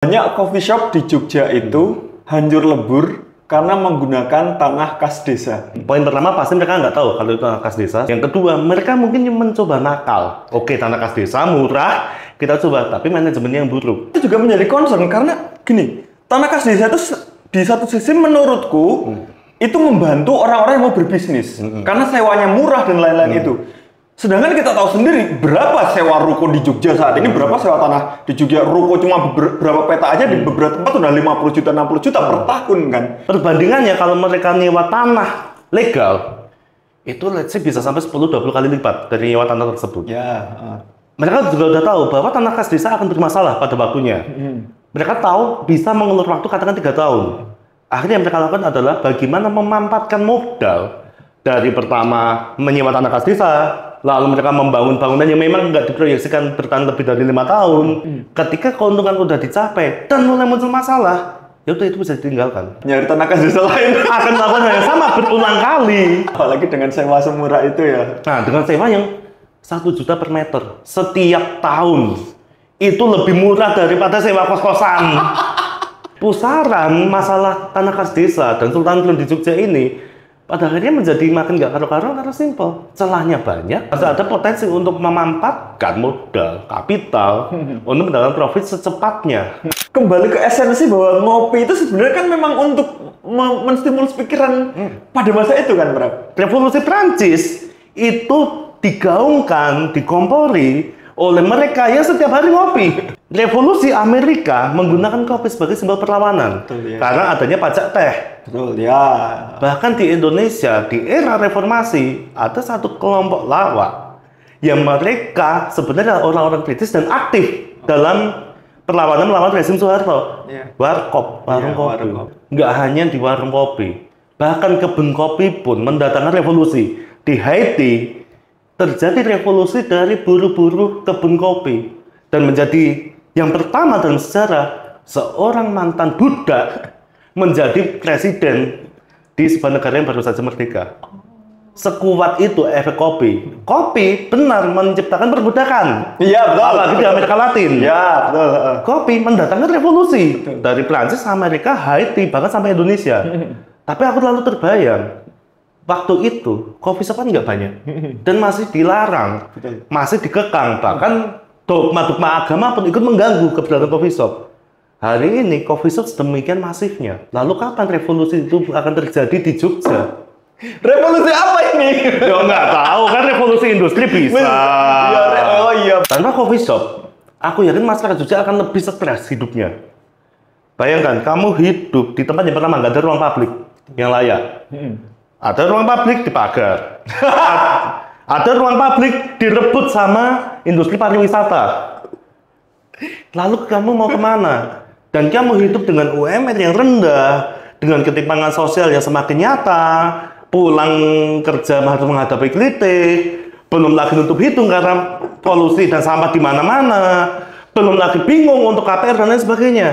Banyak coffee shop di Jogja itu hancur lebur karena menggunakan tanah kas desa. Poin pertama pasti mereka nggak tahu kalau itu tanah kas desa. Yang kedua, mereka mungkin mencoba nakal. Oke, tanah kas desa murah, kita coba, tapi manajemennya yang buruk. Itu juga menjadi concern karena gini, tanah kas desa itu di satu sisi menurutku itu membantu orang-orang yang mau berbisnis karena sewanya murah dan lain-lain itu. Sedangkan kita tahu sendiri berapa sewa ruko di Jogja saat ini, berapa sewa tanah di Jogja. Ruko cuma beberapa peta aja di beberapa tempat udah 50 juta, 60 juta per tahun kan. Perbandingannya kalau mereka nyewa tanah legal, itu let's say bisa sampai 10-20 kali lipat dari nyewa tanah tersebut. Ya. Mereka juga udah tahu bahwa tanah kas desa akan bermasalah pada waktunya. Mereka tahu bisa mengulur waktu katakan 3 tahun. Akhirnya yang mereka lakukan adalah bagaimana memampatkan modal dari pertama menyewa tanah kas desa, lalu mereka membangun bangunan yang memang nggak diproyeksikan bertahan lebih dari 5 tahun. Ketika keuntungan udah dicapai dan mulai muncul masalah, ya udah itu bisa ditinggalkan. Nyari tanah kas desa lain Akan melakukan hal yang sama berulang kali. apalagi dengan sewa semurah itu ya. Nah, dengan sewa yang 1 juta per meter setiap tahun, itu lebih murah daripada sewa kos-kosan. Pusaran masalah tanah kas desa dan Sultan Belum di Jogja ini pada akhirnya menjadi makin nggak karu-karuan karena simpel. Celahnya banyak, ada potensi untuk memampatkan modal, kapital, untuk mendapatkan profit secepatnya. Kembali ke esensi bahwa ngopi itu sebenarnya kan memang untuk menstimulus pikiran pada masa itu kan, Bro. Revolusi Prancis itu digaungkan, dikompori oleh mereka yang setiap hari ngopi. Revolusi Amerika menggunakan kopi sebagai simbol perlawanan. Betul, ya. Karena adanya pajak teh. Betul, ya. Bahkan di Indonesia, di era reformasi, ada satu kelompok lawak yang mereka sebenarnya orang-orang kritis dan aktif dalam perlawanan melawan rezim Soeharto. Iya. Warkop, warung Iya, kopi. warung kopi. Nggak hanya di warung kopi, bahkan kebun kopi pun mendatangkan revolusi. Di Haiti, terjadi revolusi dari buruh-buruh kebun kopi. Dan menjadi yang pertama dalam sejarah, seorang mantan budak menjadi presiden di sebuah negara yang baru saja merdeka. Sekuat itu efek kopi. Kopi benar menciptakan perbudakan. Iya, betul. Apalagi di Amerika Latin. Ya, betul. Kopi mendatangkan revolusi. Dari Prancis, Amerika, Haiti, bahkan sampai Indonesia. Tapi aku lalu terbayang, waktu itu coffee shop kan nggak banyak. Dan masih dilarang. Betul. Masih dikekang. Bahkan dogma-dogma agama pun ikut mengganggu keberadaan coffee shop. Hari ini coffee shop sedemikian masifnya. Lalu kapan revolusi itu akan terjadi di Jogja? Revolusi apa ini? Ya nggak tahu kan, revolusi industri bisa. Oh iya. Tanpa coffee shop, aku yakin masyarakat Jogja akan lebih stres hidupnya. Bayangkan, kamu hidup di tempat yang pertama nggak ada ruang publik yang layak. Ada ruang publik dipagar. Ada ruang publik direbut sama industri pariwisata. Lalu kamu mau kemana? Dan kamu hidup dengan UMR yang rendah, dengan ketimpangan sosial yang semakin nyata, pulang kerja harus menghadapi kritik, belum lagi nutup hidung karena polusi dan sampah di mana-mana, belum lagi bingung untuk KPR dan lain sebagainya.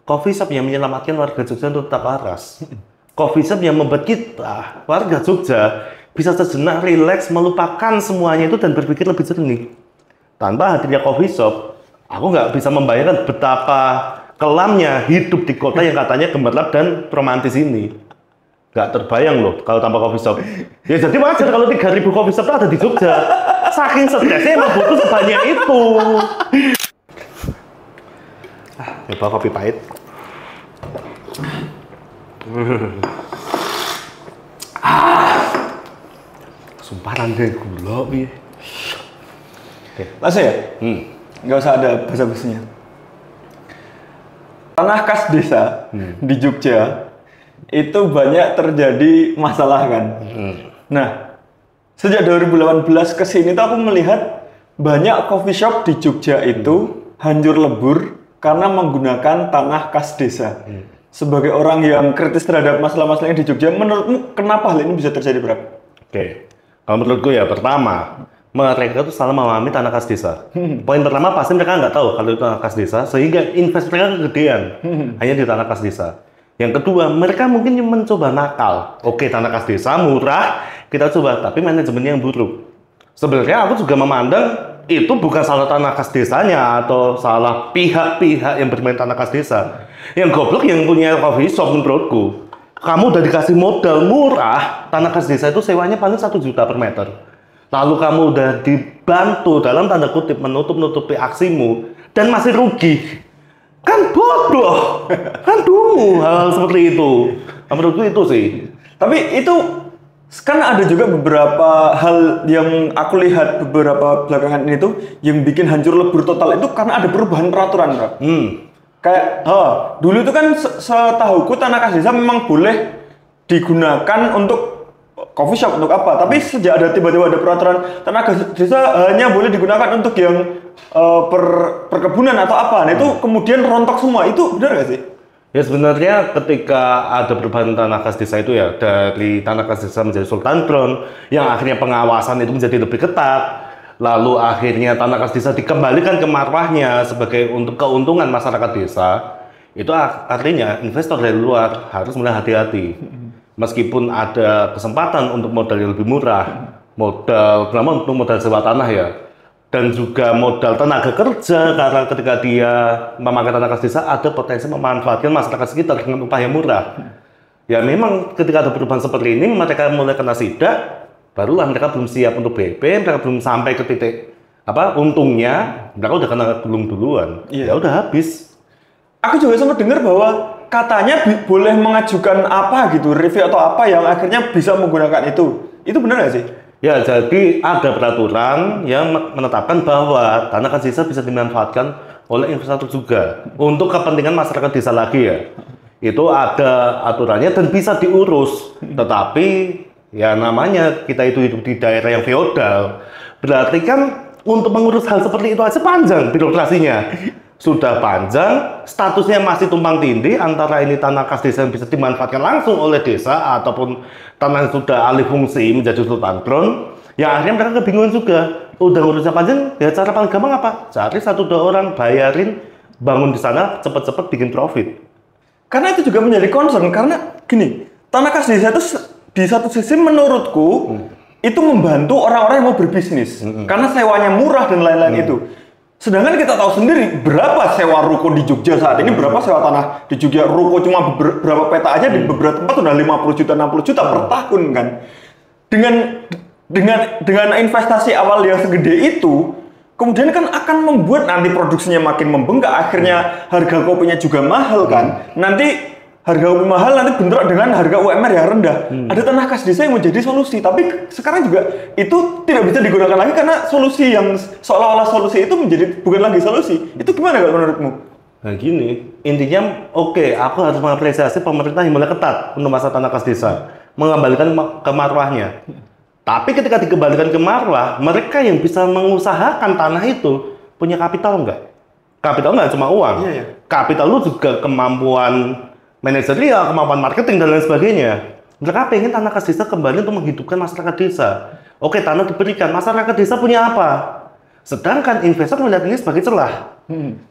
Coffee shop yang menyelamatkan warga Jogja untuk tetap waras. Coffee shop yang membuat kita, warga Jogja, bisa sejenak rileks, melupakan semuanya itu dan berpikir lebih jernih. Tanpa hadirnya coffee shop, aku nggak bisa membayangkan betapa kelamnya hidup di kota yang katanya gemerlap dan romantis ini. Nggak terbayang loh kalau tanpa coffee shop. Ya jadi wajar kalau 3.000 coffee shop ada di Jogja. Saking stresnya emang butuh sebanyak itu. Coba kopi pahit. Sumpahan deh gula piye. Langsung ya? Nggak usah ada basa-basinya. Tanah kas desa di Jogja itu banyak terjadi masalah kan. Nah, sejak 2018 ke sini tuh aku melihat banyak coffee shop di Jogja itu hancur lebur karena menggunakan tanah kas desa. Sebagai orang yang kritis terhadap masalah-masalah yang di Jogja, menurutmu kenapa hal ini bisa terjadi, Bro? Oke, kalau menurutku ya pertama, mereka tuh salah memahami tanah kas desa. Poin pertama pasti mereka nggak tahu kalau itu tanah kas desa, sehingga invest mereka kegedean hanya di tanah kas desa. Yang kedua, mereka mungkin mencoba nakal. Oke, tanah kas desa murah, kita coba, tapi manajemennya yang buruk. Sebenarnya aku juga memandang itu bukan salah tanah kas desanya atau salah pihak-pihak yang bermain tanah kas desa. Yang goblok yang punya coffee shop menurutku. Kamu udah dikasih modal murah, tanah kas desa itu sewanya paling 1 juta per meter. Lalu kamu udah dibantu dalam tanda kutip menutup-nutupi aksimu dan masih rugi. Kan bodoh, kan dungu hal seperti itu. Menurutku itu sih. Tapi itu kan ada juga beberapa hal yang aku lihat beberapa belakangan ini tuh yang bikin hancur lebur total itu karena ada perubahan peraturan, Bro. Kayak, dulu itu kan setahuku tanah kas desa memang boleh digunakan untuk coffee shop untuk apa? Tapi sejak ada tiba-tiba ada peraturan tanah kas desa hanya boleh digunakan untuk yang perkebunan atau apa. Nah itu kemudian rontok semua. Itu benar nggak sih? Ya sebenarnya ketika ada perubahan tanah kas desa itu ya dari tanah kas desa menjadi sultan ground yang akhirnya pengawasan itu menjadi lebih ketat, lalu akhirnya tanah kas desa dikembalikan ke marwahnya sebagai untuk keuntungan masyarakat desa, itu artinya investor dari luar harus mulai hati-hati. Meskipun ada kesempatan untuk modal yang lebih murah, terutama untuk modal sewa tanah ya, dan juga modal tenaga kerja karena ketika dia memakai tanah kas desa ada potensi memanfaatkan masyarakat sekitar dengan upah yang murah. Ya memang ketika ada perubahan seperti ini mereka mulai kena sidak, barulah mereka belum siap untuk BP, mereka belum sampai ke titik untungnya, mereka udah kena gulung duluan. Ya udah habis. Aku juga sempat dengar bahwa katanya boleh mengajukan apa gitu, review atau apa yang akhirnya bisa menggunakan itu. Itu benar nggak sih? Ya, jadi ada peraturan yang menetapkan bahwa tanah kas desa bisa dimanfaatkan oleh investor juga untuk kepentingan masyarakat desa lagi ya. Itu ada aturannya dan bisa diurus. Tetapi ya namanya kita itu hidup di daerah yang feodal. Berarti kan untuk mengurus hal seperti itu aja panjang birokrasinya. Sudah panjang, statusnya masih tumpang tindih antara ini tanah kas desa yang bisa dimanfaatkan langsung oleh desa ataupun tanah yang sudah alih fungsi menjadi sultan ground. Ya akhirnya mereka kebingungan juga. Udah ngurusnya panjang, ya cara paling gampang apa? Cari 1-2 orang, bayarin, bangun di sana, cepet-cepet bikin profit. Karena itu juga menjadi concern, karena gini, tanah kas desa itu di satu sisi menurutku itu membantu orang-orang yang mau berbisnis. Karena sewanya murah dan lain-lain itu. Sedangkan kita tahu sendiri berapa sewa ruko di Jogja saat ini, berapa sewa tanah di Jogja. Ruko cuma beberapa peta aja di beberapa tempat udah 50 juta, 60 juta per tahun kan. Dengan investasi awal yang segede itu, kemudian kan akan membuat nanti produksinya makin membengkak, akhirnya harga kopinya juga mahal kan. Nanti harga kopi mahal nanti bentrok dengan harga UMR yang rendah. Ada tanah kas desa yang menjadi solusi, tapi sekarang juga itu tidak bisa digunakan lagi karena solusi yang seolah-olah solusi itu menjadi bukan lagi solusi. Itu gimana kalau menurutmu? Nah gini, intinya oke, aku harus mengapresiasi pemerintah yang mulai ketat untuk masalah tanah kas desa, mengembalikan ke marwahnya. Tapi ketika dikembalikan ke marwah, mereka yang bisa mengusahakan tanah itu punya kapital enggak? Kapital enggak cuma uang. Kapital lu juga kemampuan manajerial, kemampuan marketing dan lain sebagainya. Mereka pengen tanah kas desa kembali untuk menghidupkan masyarakat desa. Oke, tanah diberikan, masyarakat desa punya apa? Sedangkan investor melihat ini sebagai celah.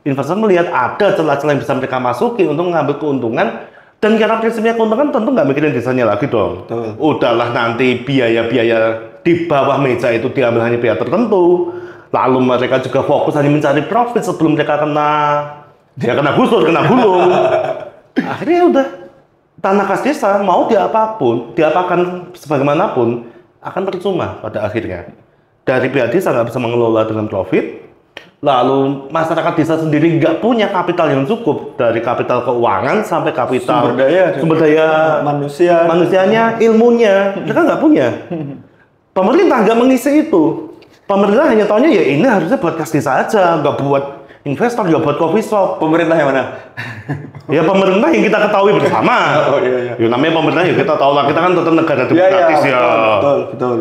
Investor melihat ada celah-celah yang bisa mereka masuki untuk mengambil keuntungan. Dan karena prinsipnya keuntungan tentu nggak mikirin desanya lagi dong. Udahlah nanti biaya-biaya di bawah meja itu diambil hanya biaya tertentu. Lalu mereka juga fokus hanya mencari profit sebelum mereka kena gusur, kena gulung. Akhirnya udah tanah kas desa mau diapakan sebagaimanapun akan percuma pada akhirnya. Dari pihak desa nggak bisa mengelola dengan profit, lalu masyarakat desa sendiri nggak punya kapital yang cukup dari kapital keuangan sampai kapital sumber daya manusianya, ilmunya mereka nggak punya. Pemerintah nggak mengisi itu. Pemerintah hanya taunya ya ini harusnya buat kas desa aja, nggak buat investor, nggak buat coffee shop. Pemerintah yang mana? Ya pemerintah yang kita ketahui bersama. Ya namanya pemerintah ya kita tahu lah, kita kan tetap negara demokratis ya. Betul.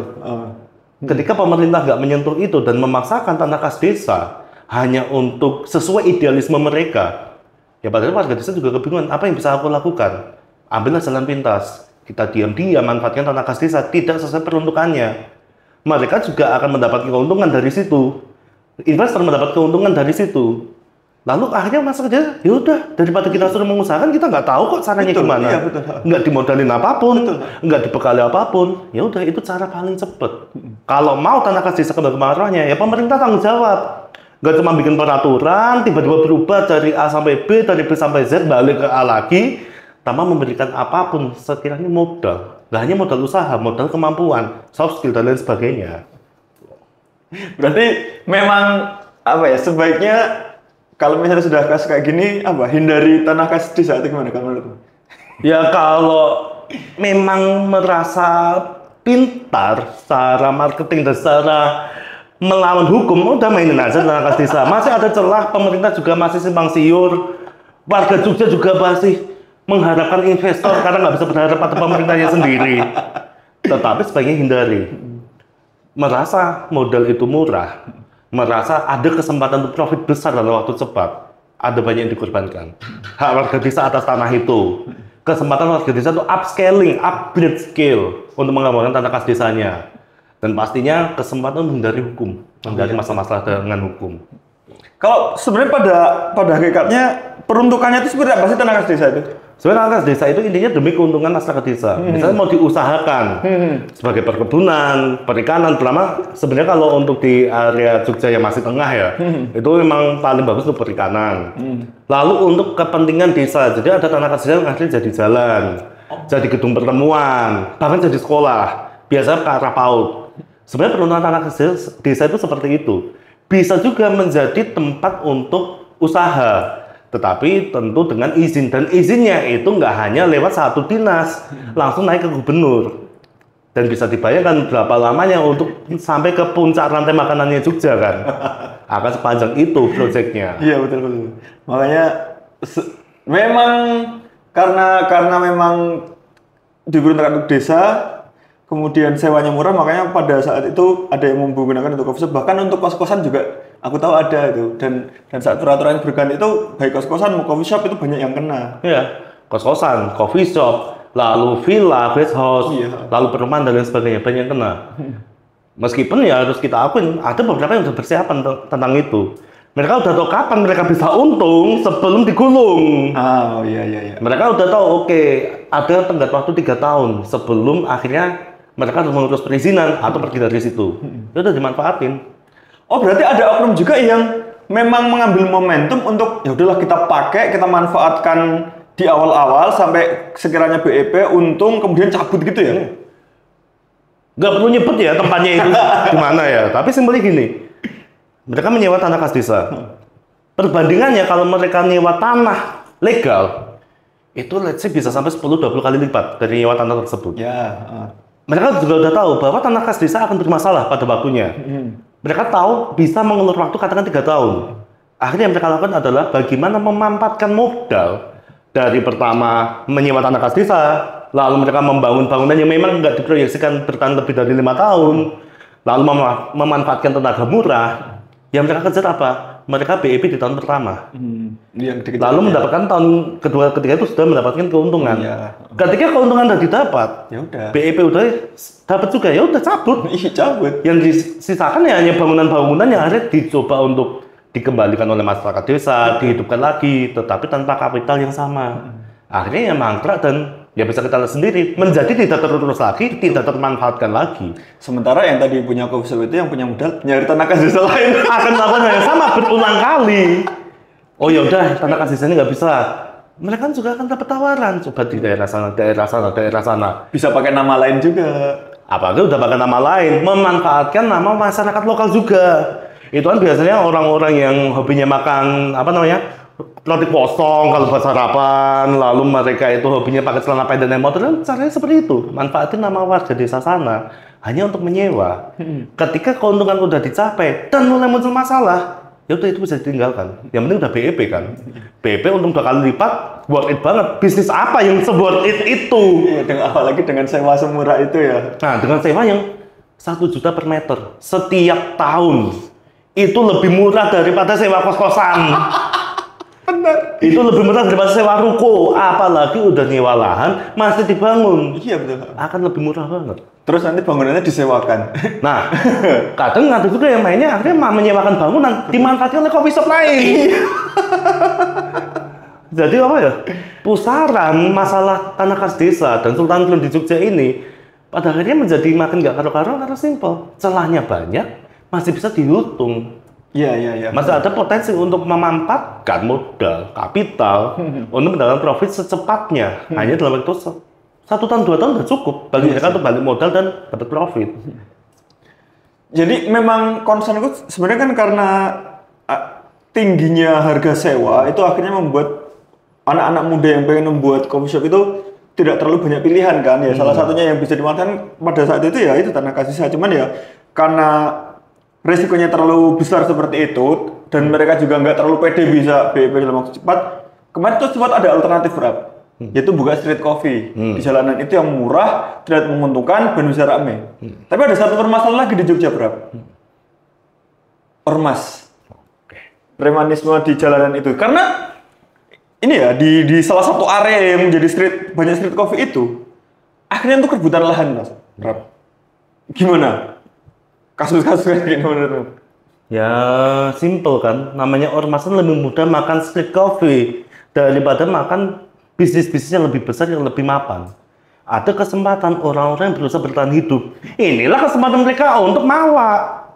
Ketika pemerintah nggak menyentuh itu dan memaksakan tanah kas desa hanya untuk sesuai idealisme mereka, ya padahal warga desa juga kebingungan, apa yang bisa aku lakukan? Ambillah jalan pintas. Kita diam-diam manfaatkan tanah kas desa tidak sesuai peruntukannya. Mereka juga akan mendapat keuntungan dari situ. Investor mendapat keuntungan dari situ. Lalu akhirnya masuk aja, ya udah daripada kita suruh mengusahakan, kita nggak tahu kok caranya gimana. Nggak dimodalin apapun, nggak dibekali apapun. Ya udah itu cara paling cepet. Kalau mau tanah kas desa kembali ke arahnya, ya pemerintah tanggung jawab. Nggak cuma bikin peraturan, tiba-tiba berubah dari A sampai B, dari B sampai Z, balik ke A lagi, tanpa memberikan apapun sekiranya modal. Nggak hanya modal usaha, modal kemampuan, soft skill, dan lain sebagainya. Berarti memang apa ya, sebaiknya kalau misalnya sudah kas kayak gini, hindari tanah kas desa itu gimana kalau menurutmu? Ya kalau memang merasa pintar secara marketing dan secara melawan hukum, udah mainin aja tanah kas desa. Masih ada celah, pemerintah juga masih simpang siur, warga Jogja juga masih mengharapkan investor karena nggak bisa berharap pada pemerintahnya sendiri. Tetapi sebaiknya hindari. Merasa modal itu murah, merasa ada kesempatan untuk profit besar dalam waktu cepat, ada banyak yang dikorbankan. Hak warga desa atas tanah itu, kesempatan warga desa itu upscaling, upgrade skill untuk mengembangkan tanah kas desanya. Dan pastinya kesempatan menghindari hukum, menghindari masalah-masalah dengan hukum. Kalau sebenarnya pada hakikatnya peruntukannya itu seperti apa sih tanah kas desa itu? Sebenarnya tanah kas desa itu intinya demi keuntungan masyarakat desa. Misalnya mau diusahakan sebagai perkebunan, perikanan, terutama sebenarnya kalau untuk di area Jogja yang masih tengah ya, itu memang paling bagus untuk perikanan. Lalu untuk kepentingan desa, jadi ada tanah kas desa yang akhirnya jadi jalan, jadi gedung pertemuan, bahkan jadi sekolah, biasanya ke arah PAUD. Sebenarnya peruntukan tanah kas desa itu seperti itu. Bisa juga menjadi tempat untuk usaha. Tetapi tentu dengan izin, dan izinnya itu nggak hanya lewat satu dinas, langsung naik ke gubernur. Dan bisa dibayangkan berapa lamanya untuk sampai ke puncak rantai makanannya Jogja kan. Akan sepanjang itu proyeknya. Iya betul. Makanya memang karena memang diperuntukkan untuk desa, kemudian sewanya murah, makanya pada saat itu ada yang menggunakan untuk coffee shop, bahkan untuk kos-kosan juga aku tahu ada itu. Dan saat peraturan berganti itu baik kos-kosan mau coffee shop itu banyak yang kena. Iya, kos-kosan, coffee shop, lalu villa, guest house, lalu perumahan dan lain sebagainya banyak yang kena. Meskipun ya harus kita akuin ada beberapa yang sudah persiapan tentang itu. Mereka udah tahu kapan mereka bisa untung sebelum digulung. Oh iya. Mereka udah tahu oke, ada tenggat waktu 3 tahun sebelum akhirnya mereka harus mengurus perizinan atau pergi dari situ. Itu udah dimanfaatin. Oh berarti ada oknum juga yang memang mengambil momentum untuk ya udahlah kita pakai, kita manfaatkan di awal-awal sampai sekiranya BEP untung kemudian cabut gitu ya? Nggak perlu nyebut ya tempatnya itu di mana ya. Tapi simpelnya gini, mereka menyewa tanah kas desa. Perbandingannya kalau mereka nyewa tanah legal, itu let's say bisa sampai 10-20 kali lipat dari nyewa tanah tersebut. Ya. Mereka juga udah tahu bahwa tanah kas desa akan bermasalah pada waktunya. Mereka tahu bisa mengulur waktu katakan 3 tahun. Akhirnya yang mereka lakukan adalah bagaimana memanfaatkan modal dari pertama menyewa tanah kas desa, lalu mereka membangun bangunan yang memang nggak diproyeksikan bertahan lebih dari 5 tahun, lalu memanfaatkan tenaga murah. Yang mereka kejar apa? Mereka BEP di tahun pertama. Lalu mendapatkan tahun kedua, ketiga itu sudah mendapatkan keuntungan. Ketika keuntungan sudah didapat, ya udah. BEP udah dapat juga, ya udah cabut. Cabut. Yang disisakan ya hanya bangunan-bangunan yang akhirnya dicoba untuk dikembalikan oleh masyarakat desa, dihidupkan lagi, tetapi tanpa kapital yang sama. Akhirnya ya mangkrak dan ya bisa kita lihat sendiri, menjadi tidak terurus lagi, tidak termanfaatkan lagi. Sementara yang tadi punya coffee shop itu yang punya modal nyari tanah kas desa lain akan melakukan hal yang sama berulang kali. Oh ya udah, tanah kas desa ini nggak bisa. Mereka kan juga akan dapat tawaran, coba di daerah sana. Bisa pakai nama lain juga. Apalagi udah pakai nama lain, memanfaatkan nama masyarakat lokal juga. Itu kan biasanya orang-orang yang hobinya makan roti kosong kalau buat sarapan, lalu mereka itu hobinya pakai celana pendek dan motor, kan caranya seperti itu. Manfaatin nama warga desa sana hanya untuk menyewa. Ketika keuntungan udah dicapai dan mulai muncul masalah, ya udah itu bisa ditinggalkan. Yang penting udah BEP kan. BEP untung 2 kali lipat, worth it banget. Bisnis apa yang se-worth it itu? Iya, apalagi dengan sewa semurah itu ya. Nah, dengan sewa yang 1 juta per meter setiap tahun. Itu lebih murah daripada sewa kos-kosan. Benar. Itu lebih murah daripada sewa ruko, apalagi udah nyewa lahan masih dibangun. Iya betul. Akan lebih murah banget. Terus nanti bangunannya disewakan. Nah, kadang ada juga yang mainnya akhirnya menyewakan bangunan dimanfaatkan oleh coffee shop lain. Jadi apa ya? Pusaran masalah tanah kas desa dan Sultan Belum di Jogja ini pada akhirnya menjadi makin nggak karu-karuan karena simpel. Celahnya banyak, masih bisa dihitung. Iya. Masih ada potensi untuk memanfaatkan modal, kapital, untuk mendapatkan profit secepatnya. Hanya dalam waktu 1 tahun, 2 tahun sudah cukup bagi mereka untuk balik modal dan dapat profit. Jadi memang concernku sebenarnya kan karena tingginya harga sewa itu akhirnya membuat anak-anak muda yang pengen membuat coffee shop itu tidak terlalu banyak pilihan kan ya. Salah satunya yang bisa dimanfaatkan pada saat itu ya itu Tanah Kasih. Cuman ya karena resikonya terlalu besar seperti itu dan mereka juga nggak terlalu pede bisa BEP dalam waktu cepat. Kemarin tuh sempat ada alternatif yaitu buka street coffee di jalanan itu yang murah, tidak menguntungkan dan bisa rame. Tapi ada satu permasalahan lagi di Jogja ormas, premanisme di jalanan itu. Karena ini ya di salah satu area yang menjadi banyak street coffee itu akhirnya untuk rebutan lahan Mas. Gimana? Kasus-kasus kayak gini menurutmu? Ya simple kan, namanya ormas kan lebih mudah makan street coffee daripada makan bisnis-bisnis yang lebih besar yang lebih mapan. Ada kesempatan orang-orang yang berusaha bertahan hidup. Inilah kesempatan mereka untuk mawak.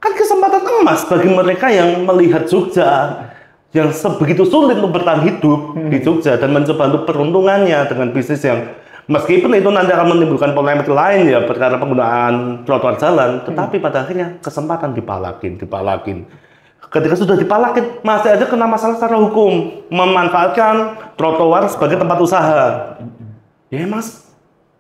Kan kesempatan emas bagi mereka yang melihat Jogja yang sebegitu sulit untuk bertahan hidup di Jogja dan mencoba untuk peruntungannya dengan bisnis yang meskipun itu nanti akan menimbulkan polemik lain ya perkara penggunaan trotoar jalan, tetapi pada akhirnya kesempatan dipalakin. Ketika sudah dipalakin, masih aja kena masalah secara hukum, memanfaatkan trotoar sebagai tempat usaha. Ya mas,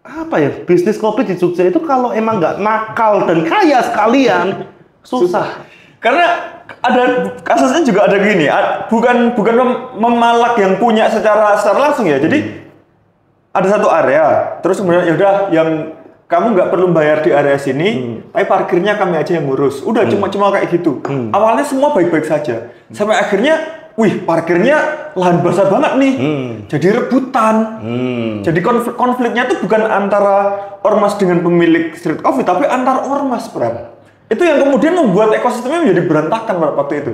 apa ya, bisnis kopi di Jogja itu kalau emang nggak nakal dan kaya sekalian, susah. Karena ada kasusnya juga ada gini, bukan memalak yang punya secara langsung ya. Jadi ada satu area, terus kemudian yaudah yang kamu nggak perlu bayar di area sini, tapi parkirnya kami aja yang ngurus. Udah cuma kayak gitu. Awalnya semua baik-baik saja, sampai akhirnya, wih parkirnya lahan basah banget nih, jadi rebutan. Jadi konfliknya tuh bukan antara ormas dengan pemilik street coffee, tapi antar ormas, Bram. Itu yang kemudian membuat ekosistemnya menjadi berantakan waktu itu.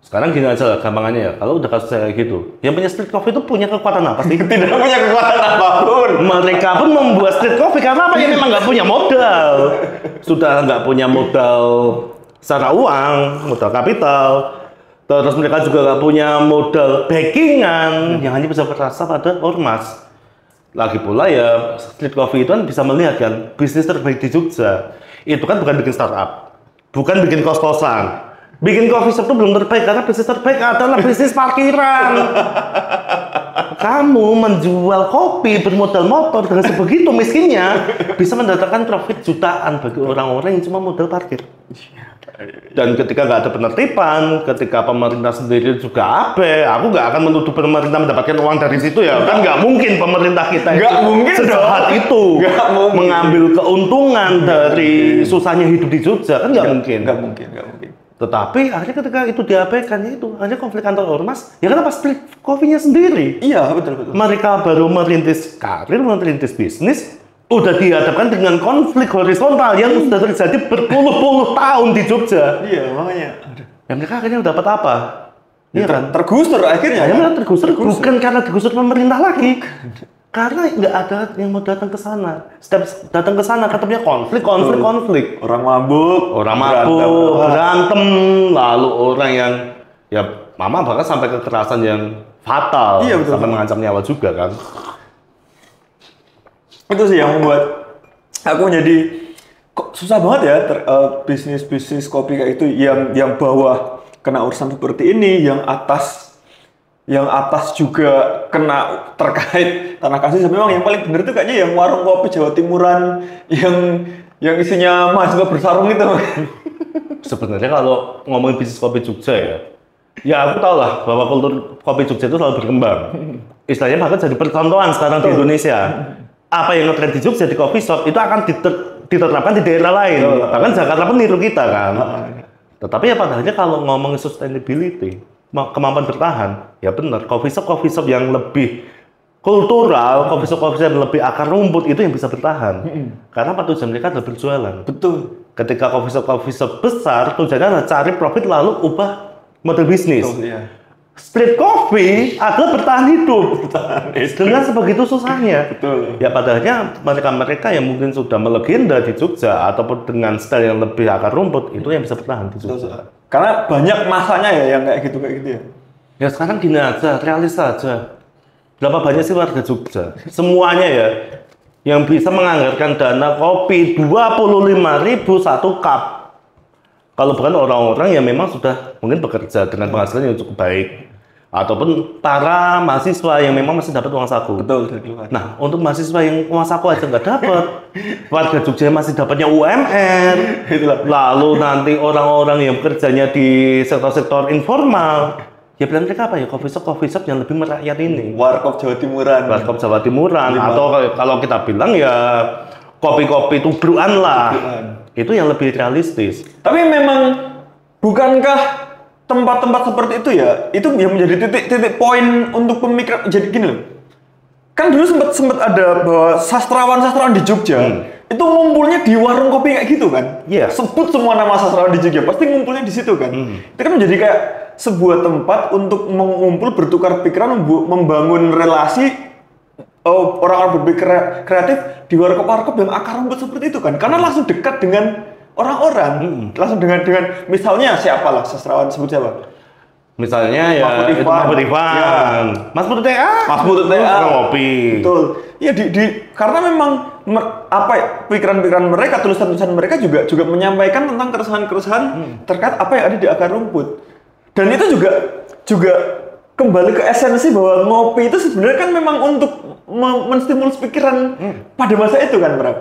Sekarang gini aja gampangannya ya, kalau udah kasus kayak gitu, yang punya street coffee itu punya kekuatan apa sih? Tidak punya kekuatan apapun. Mereka pun membuat street coffee karena apa? Ya memang nggak punya modal. Sudah nggak punya modal secara uang, modal kapital. Terus mereka juga nggak punya modal backingan yang hanya bisa berasa pada ormas. Lagi pula ya, street coffee itu kan bisa melihat kan, bisnis terbaik di Jogja itu kan bukan bikin startup, bukan bikin kos-kosan. Bikin coffee shop itu belum terbaik karena bisnis terbaik adalah bisnis parkiran. Kamu menjual kopi bermodal motor dengan sebegitu miskinnya bisa mendatangkan profit jutaan bagi orang-orang yang cuma modal parkir. Dan ketika nggak ada penertiban, ketika pemerintah sendiri juga abe, aku nggak akan menuduh pemerintah mendapatkan uang dari situ ya. Kan nggak mungkin pemerintah kita sejahat itu mengambil keuntungan dari susahnya hidup di Jogja, kan nggak mungkin. Nggak mungkin. Tetapi akhirnya ketika itu diabaikan itu hanya konflik antar ormas, ya kenapa street coffee-nya sendiri? Iya betul. Mereka baru merintis karir, merintis bisnis, udah dihadapkan dengan konflik horizontal yang sudah terjadi berpuluh-puluh tahun di Jogja. Iya makanya. Ya mereka akhirnya dapat apa? Iya kan? Tergusur akhirnya. Ya mereka tergusur bukan karena digusur pemerintah lagi. Karena nggak ada yang mau datang ke sana. Setiap datang ke sana ketemunya konflik. Orang mabuk, berantem, lalu orang yang ya mama bahkan sampai kekerasan yang fatal, sampai mengancam nyawa juga kan. Itu sih yang membuat aku jadi kok susah banget ya bisnis kopi kayak itu yang bawah kena urusan seperti ini, yang atas juga kena terkait Tanah Kasih. Memang yang paling benar itu kayaknya yang warung kopi Jawa Timuran yang isinya mahasiswa bersarung itu. Sebenarnya kalau ngomongin bisnis kopi Jogja ya aku tahu lah bahwa kultur kopi Jogja itu selalu berkembang. Istilahnya bahkan jadi percontohan sekarang di Indonesia. Apa yang ngetrend di Jogja di coffee shop itu akan diterapkan di daerah lain. Bahkan Jakarta pun niru kita kan. Tetapi ya padahal kalau ngomongin sustainability, kemampuan bertahan, ya benar. Coffee shop yang lebih kultural, coffee shop yang lebih akar rumput itu yang bisa bertahan. Karena apa tujuan mereka adalah berjualan. Betul. Ketika coffee shop besar, tujuannya adalah cari profit lalu ubah model bisnis. Betul, iya. street coffee adalah bertahan hidup dengan sebegitu susahnya. Betul. Ya padahalnya mereka yang mungkin sudah melegenda di Jogja ataupun dengan style yang lebih akar rumput itu yang bisa bertahan di Jogja. Karena banyak masanya ya yang kayak gitu ya. Ya sekarang gini aja, realis saja. Berapa banyak sih warga Jogja? Semuanya ya yang bisa menganggarkan dana kopi 25.000 satu cup. Kalau bukan orang-orang yang memang sudah mungkin bekerja dengan penghasilan yang cukup baik, ataupun para mahasiswa yang memang masih dapat uang saku. Betul. Nah, untuk mahasiswa yang uang saku aja nggak dapat, warga Jogja masih dapatnya UMR. Lalu nanti orang-orang yang bekerjanya di sektor-sektor informal, ya bilang mereka apa ya, coffee shop yang lebih merakyat ini. Warkop Jawa Timuran. Warkop Jawa Timuran, atau kalau kita bilang ya kopi-kopi tubrukan lah. Itu yang lebih realistis. Tapi memang bukankah tempat-tempat seperti itu ya, itu yang menjadi titik poin untuk pemikiran. Jadi gini loh, kan dulu sempat ada bahwa sastrawan di Jogja itu ngumpulnya di warung kopi kayak gitu kan. Iya. Sebut semua nama sastrawan di Jogja, pasti ngumpulnya di situ kan. Itu kan menjadi kayak sebuah tempat untuk mengumpul, bertukar pikiran, membangun relasi. Orang-orang berpikir kreatif di warkop-warkop yang akar rumput seperti itu kan, karena langsung dekat dengan orang-orang, langsung dengan misalnya siapalah sastrawan, sebut siapa? Misalnya ya Mas Putut Ivan, Mas Putut TA, ngopi. Betul. Ya karena memang pikiran-pikiran mereka, tulisan-tulisan mereka juga menyampaikan tentang keresahan-keresahan terkait apa yang ada di akar rumput. Dan itu juga kembali ke esensi bahwa ngopi itu sebenarnya kan memang untuk menstimulus pikiran pada masa itu kan, Bro.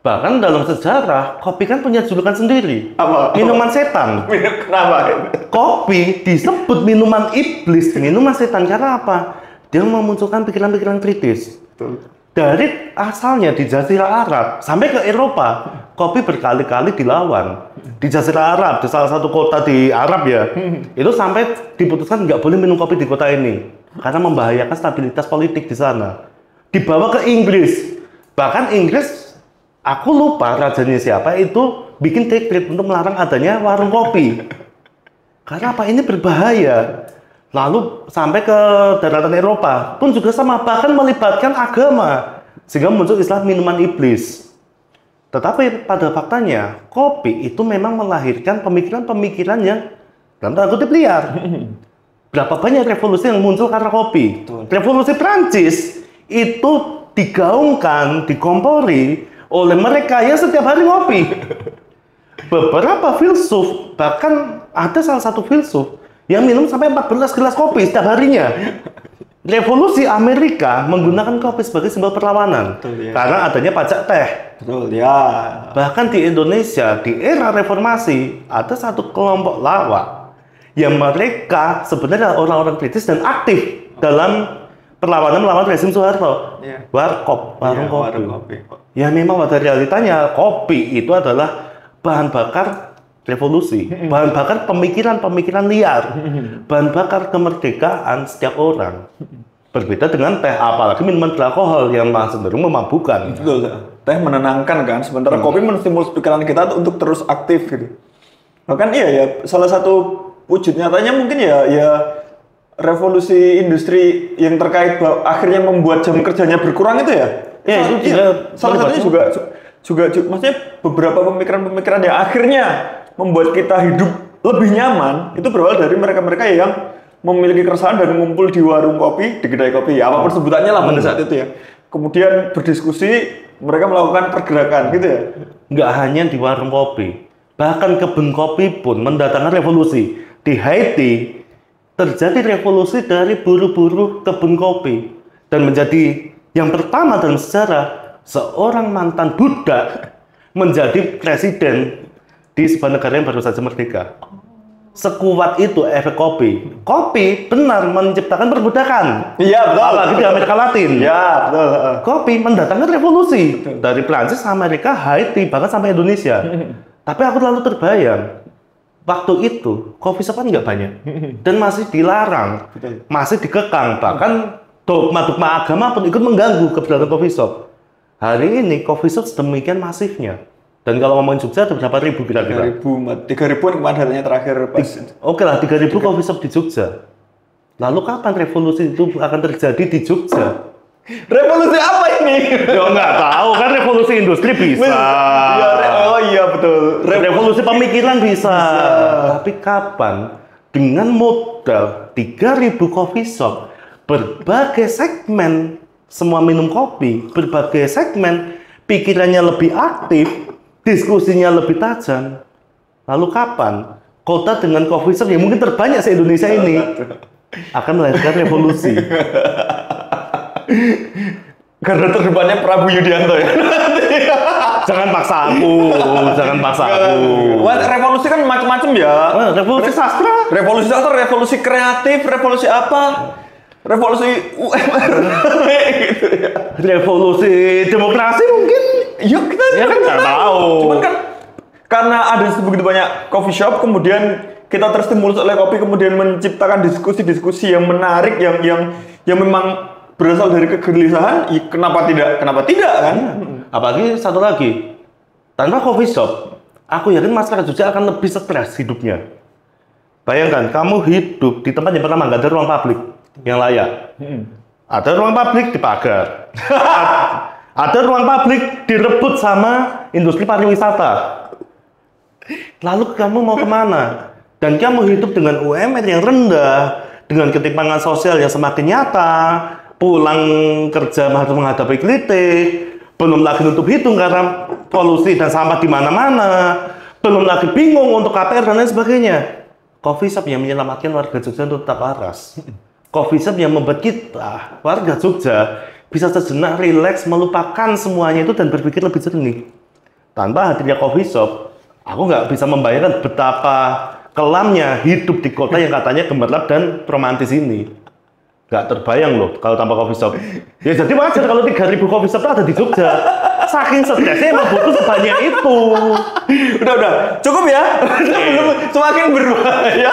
Bahkan dalam sejarah, kopi kan punya julukan sendiri. Apa? Minuman setan. Kenapa? Kopi disebut minuman iblis, minuman setan. Karena apa? Dia memunculkan pikiran-pikiran kritis. Betul. Dari asalnya di Jazirah Arab sampai ke Eropa, kopi berkali-kali dilawan. Di Jazirah Arab, di salah satu kota di Arab ya, itu sampai diputuskan nggak boleh minum kopi di kota ini karena membahayakan stabilitas politik di sana. Dibawa ke Inggris, bahkan Inggris, aku lupa rajanya siapa, itu bikin dekret untuk melarang adanya warung kopi. Karena apa? Ini berbahaya. Lalu sampai ke daratan Eropa pun juga sama, bahkan melibatkan agama sehingga muncul istilah minuman iblis. Tetapi pada faktanya kopi itu memang melahirkan pemikiran-pemikiran yang dalam tanda kutip liar. Berapa banyak revolusi yang muncul karena kopi? Betul. Revolusi Prancis itu digaungkan, dikompori oleh mereka yang setiap hari ngopi. Beberapa filsuf, bahkan ada salah satu filsuf yang minum sampai 14 gelas kopi setiap harinya. Revolusi Amerika menggunakan kopi sebagai simbol perlawanan. Betul, ya. Karena adanya pajak teh. Betul, ya. Bahkan di Indonesia, di era reformasi, ada satu kelompok lawak yang mereka sebenarnya orang-orang kritis dan aktif dalam perlawanan melawan rezim Soeharto. Ya. Warung Warung kopi. kopi. Ya memang pada realitanya kopi itu adalah bahan bakar revolusi, bahan bakar pemikiran-pemikiran liar, bahan bakar kemerdekaan setiap orang. Berbeda dengan teh, apalagi minuman beralkohol yang cenderung memabukkan. Betul, teh menenangkan kan, sementara kopi menstimulus pikiran kita untuk terus aktif gitu. Bahkan iya ya, salah satu wujud nyatanya mungkin ya revolusi industri yang terkait bahwa akhirnya membuat jam kerjanya berkurang itu ya. Ya itu juga salah satunya juga maksudnya beberapa pemikiran-pemikiran yang akhirnya membuat kita hidup lebih nyaman itu berawal dari mereka-mereka yang memiliki keresahan dan ngumpul di warung kopi, di kedai kopi, ya apapun sebutannya lah pada saat itu ya. Kemudian berdiskusi, mereka melakukan pergerakan gitu ya. Nggak hanya di warung kopi, bahkan kebun kopi pun mendatangkan revolusi. Di Haiti terjadi revolusi dari buruh-buruh kebun kopi dan menjadi yang pertama dalam sejarah seorang mantan budak menjadi presiden di sebuah negara yang baru saja merdeka. Sekuat itu efek kopi. Kopi benar menciptakan perbudakan. Iya, betul. Apalagi di Amerika Latin. Iya, betul. Kopi mendatangkan revolusi dari Prancis, Amerika, Haiti, bahkan sampai Indonesia. Tapi aku lalu terbayang, waktu itu coffee shop kan nggak banyak dan masih dilarang, masih dikekang, bahkan dogma-dogma agama pun ikut mengganggu keberadaan coffee shop. Hari ini coffee shop sedemikian masifnya. Dan kalau ngomongin Jogja ada berapa ribu kira-kira? 3.000-an kemarin datanya terakhir pas. Oke lah, 3.000 coffee shop di Jogja. Lalu kapan revolusi itu akan terjadi di Jogja? Revolusi apa ini? Ya nggak tahu kan, revolusi industri bisa. Oh iya betul. Revolusi pemikiran bisa. Tapi kapan? Dengan modal 3.000 coffee shop, berbagai segmen semua minum kopi, berbagai segmen pikirannya lebih aktif, diskusinya lebih tajam. Lalu kapan kota dengan coffee shop yang mungkin terbanyak se-Indonesia ini akan melahirkan revolusi? Karena terdepannya Prabu Yudianto ya. Jangan paksa aku, jangan paksa aku. Wah, revolusi kan macam-macam ya. Revolusi sastra, revolusi kreatif, revolusi apa? Revolusi UMR gitu ya. Revolusi demokrasi mungkin. Ya kita ya kan nggak tahu. Cuman kan karena ada begitu banyak coffee shop, kemudian kita terstimulus oleh kopi, kemudian menciptakan diskusi-diskusi yang menarik, yang memang berasal dari kegelisahan. Kenapa tidak? Kenapa tidak kan? Apalagi satu lagi, tanpa coffee shop, aku yakin masyarakat Jogja akan lebih stres hidupnya. Bayangkan, kamu hidup di tempat yang pertama nggak ada ruang publik yang layak. Ada ruang publik dipagar. Ada ruang publik direbut sama industri pariwisata. Lalu kamu mau kemana? Dan kamu hidup dengan UMR yang rendah, dengan ketimpangan sosial yang semakin nyata, pulang kerja harus menghadapi kritik, belum lagi nutup hidung karena polusi dan sampah di mana-mana, belum lagi bingung untuk KPR dan lain sebagainya. Coffee shop yang menyelamatkan warga Jogja untuk tetap waras. Coffee shop yang membuat kita, warga Jogja, bisa sejenak rileks, melupakan semuanya itu dan berpikir lebih jernih. Tanpa hadirnya coffee shop, aku nggak bisa membayangkan betapa kelamnya hidup di kota yang katanya gemerlap dan romantis ini. Nggak terbayang loh kalau tanpa coffee shop. Ya jadi wajar kalau 3.000 coffee shop ada di Jogja. Saking stresnya emang butuh sebanyak itu. Udah, cukup ya. Semakin berbahaya.